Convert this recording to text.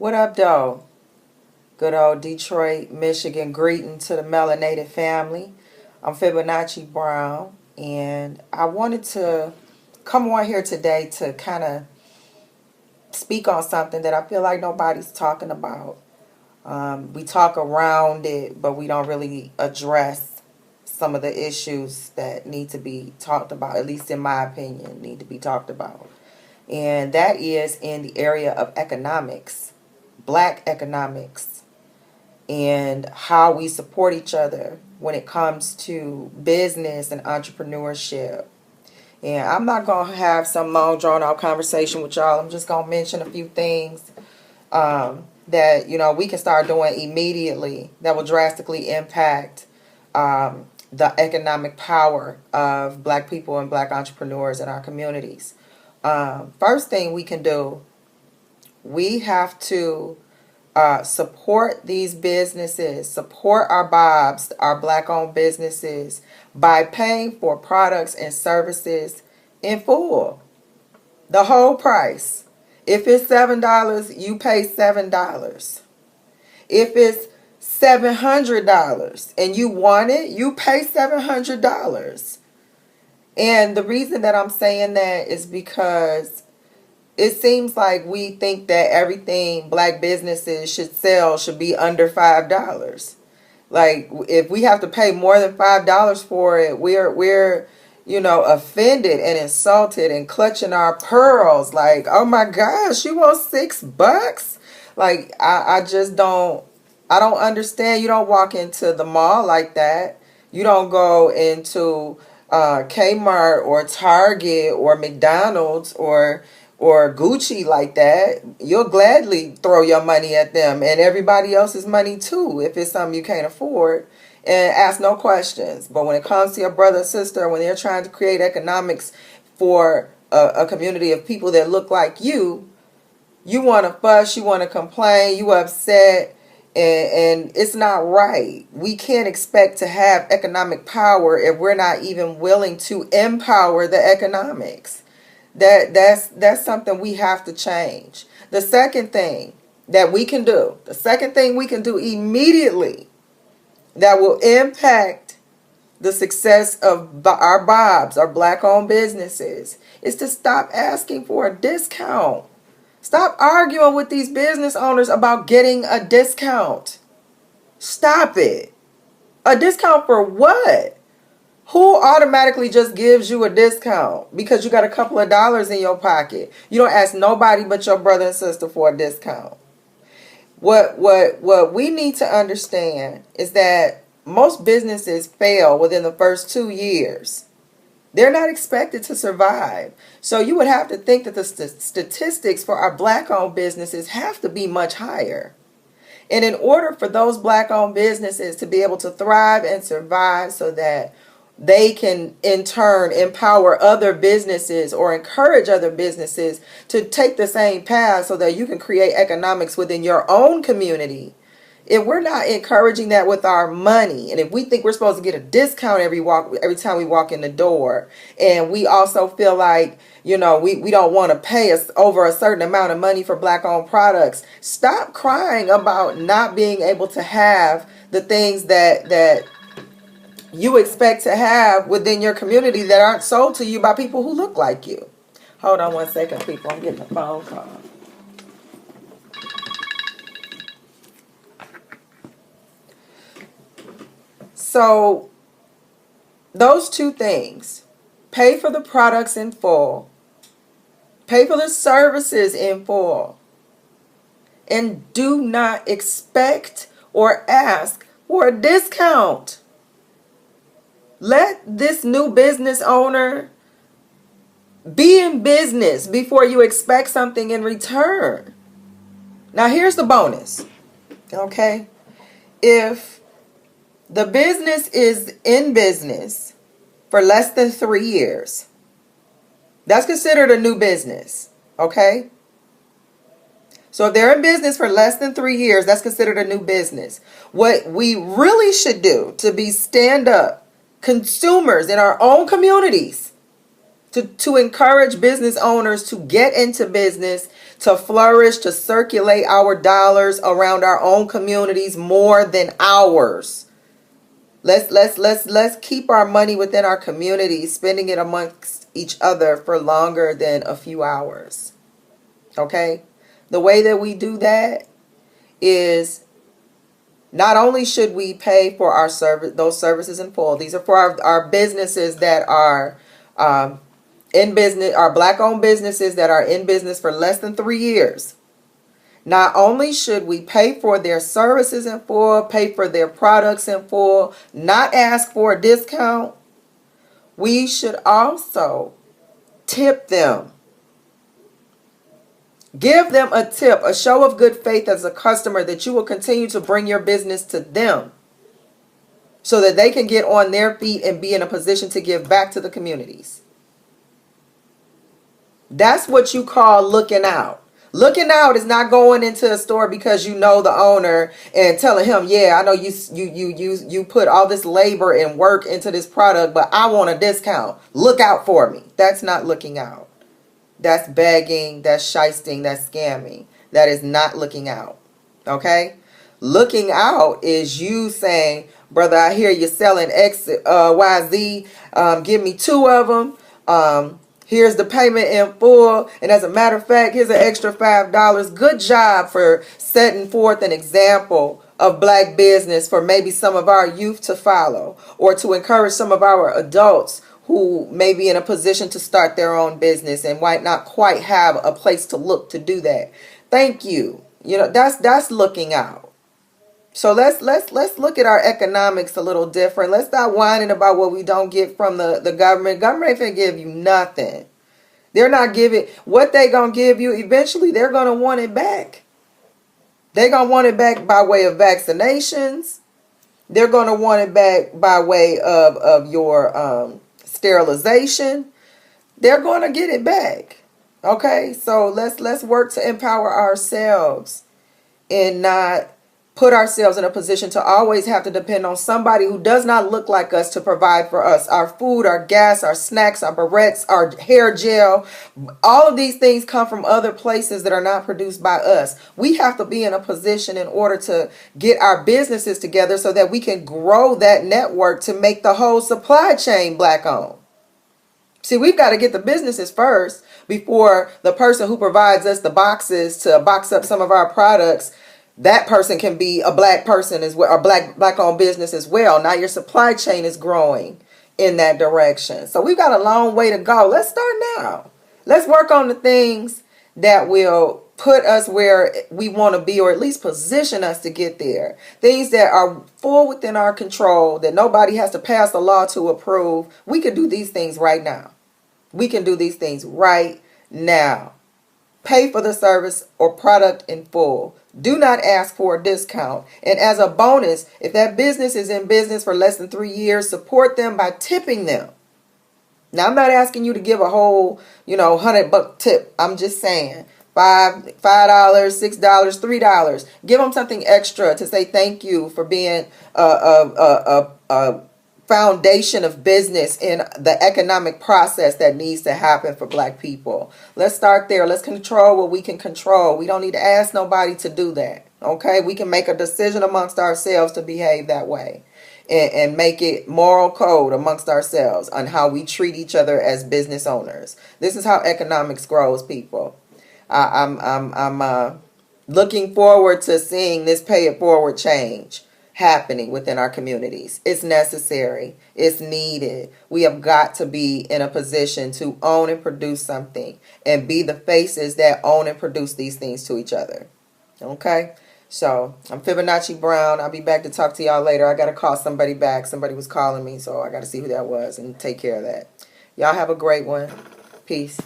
What up, though? Good old Detroit, Michigan greeting to the melanated family. I'm Fibonacci Brown, and I wanted to come on here today to kind of speak on something that I feel like nobody's talking about. We talk around it, but we don't really address some of the issues that need to be talked about, at least in my opinion, need to be talked about. And that is in the area of economics, black economics, and how we support each other when it comes to business and entrepreneurship. And I'm not going to have some long drawn out conversation with y'all. I'm just going to mention a few things that, we can start doing immediately that will drastically impact the economic power of black people and black entrepreneurs in our communities. First thing we can do, we have to support these businesses, support our BOBs, our black-owned businesses, by paying for products and services in full. The whole price. If it's $7, you pay $7. If it's $700 and you want it, you pay $700. And the reason that I'm saying that is because it seems like we think that everything black businesses should sell should be under $5. Like, if we have to pay more than $5 for it, we're offended and insulted and clutching our pearls. Like, oh my gosh, you want $6? Like, I just don't understand. You don't walk into the mall like that. You don't go into Kmart or Target or McDonald's or Gucci like that. You'll gladly throw your money at them and everybody else's money too if it's something you can't afford, and ask no questions. But when it comes to your brother or sister, when they're trying to create economics for a community of people that look like you want to fuss, you want to complain, you upset, and it's not right. We can't expect to have economic power if we're not even willing to empower the economics. That's something we have to change. The second thing we can do immediately that will impact the success of our BOBs, our black-owned businesses, is to stop asking for a discount. Stop arguing with these business owners about getting a discount. Stop it. A discount for what? Who automatically just gives you a discount because you got a couple of dollars in your pocket? You don't ask nobody but your brother and sister for a discount. What we need to understand is that most businesses fail within the first 2 years. They're not expected to survive. So you would have to think that the statistics for our black-owned businesses have to be much higher. And in order for those black-owned businesses to be able to thrive and survive so that they can in turn empower other businesses or encourage other businesses to take the same path so that you can create economics within your own community. If we're not encouraging that with our money, and if we think we're supposed to get a discount every time we walk in the door, and we also feel like, we don't want to pay us over a certain amount of money for black-owned products, stop crying about not being able to have the things that you expect to have within your community that aren't sold to you by people who look like you. Hold on one second, people. I'm getting a phone call. So those two things, pay for the products in full, pay for the services in full, and do not expect or ask for a discount. Let this new business owner be in business before you expect something in return. Now here's the bonus, okay? If the business is in business for less than 3 years, that's considered a new business, okay? So if they're in business for less than 3 years, that's considered a new business. What we really should do to be stand-up consumers in our own communities to encourage business owners to get into business, to flourish, to circulate our dollars around our own communities more than ours. Let's keep our money within our communities, spending it amongst each other for longer than a few hours. Okay? The way that we do that is not only should we pay for our those services in full. These are for our businesses that are in business, our black-owned businesses that are in business for less than 3 years. Not only should we pay for their services in full, pay for their products in full, not ask for a discount, we should also tip them. Give them a tip, a show of good faith as a customer that you will continue to bring your business to them so that they can get on their feet and be in a position to give back to the communities. That's what you call looking out. Looking out is not going into a store because you know the owner and telling him, yeah, I know you put all this labor and work into this product, but I want a discount. Look out for me. That's not looking out. That's begging, that's shysting, that's scamming. That is not looking out. Okay? Looking out is you saying, brother, I hear you're selling X, Y, Z. Give me 2 of them. Here's the payment in full. And as a matter of fact, here's an extra $5. Good job for setting forth an example of black business for maybe some of our youth to follow, or to encourage some of our adults who may be in a position to start their own business and might not quite have a place to look to do that. Thank you. You know, that's looking out. So let's look at our economics a little different. Let's stop whining about what we don't get from the government. Government ain't finna give you nothing. They're not giving what they gonna give you. Eventually, they're gonna want it back. They're gonna want it back by way of vaccinations. They're gonna want it back by way of your sterilization. They're going to get it back. Okay, so let's work to empower ourselves and not put ourselves in a position to always have to depend on somebody who does not look like us to provide for us our food, our gas, our snacks, our barrettes, our hair gel. All of these things come from other places that are not produced by us. We have to be in a position in order to get our businesses together so that we can grow that network to make the whole supply chain black owned. See, we've got to get the businesses first before the person who provides us the boxes to box up some of our products, that person can be a black person as well, or black owned business as well. Now your supply chain is growing in that direction. So we've got a long way to go. Let's start now. Let's work on the things that will put us where we want to be, or at least position us to get there. Things that are full within our control, that nobody has to pass a law to approve. We can do these things right now. We can do these things right now. Pay for the service or product in full. Do not ask for a discount. And as a bonus, if that business is in business for less than 3 years, support them by tipping them. Now, I'm not asking you to give a whole, $100 tip. I'm just saying $5, $6, $3. Give them something extra to say thank you for being a foundation of business in the economic process that needs to happen for black people. Let's start there. Let's control what we can control. We don't need to ask nobody to do that. Okay? We can make a decision amongst ourselves to behave that way. And make it moral code amongst ourselves on how we treat each other as business owners. This is how economics grows, people. I'm looking forward to seeing this pay it forward change happening within our communities. It's necessary. It's needed. We have got to be in a position to own and produce something and be the faces that own and produce these things to each other. Okay? So, I'm Fibonacci Brown. I'll be back to talk to y'all later. I got to call somebody back. Somebody was calling me, so I got to see who that was and take care of that. Y'all have a great one. Peace.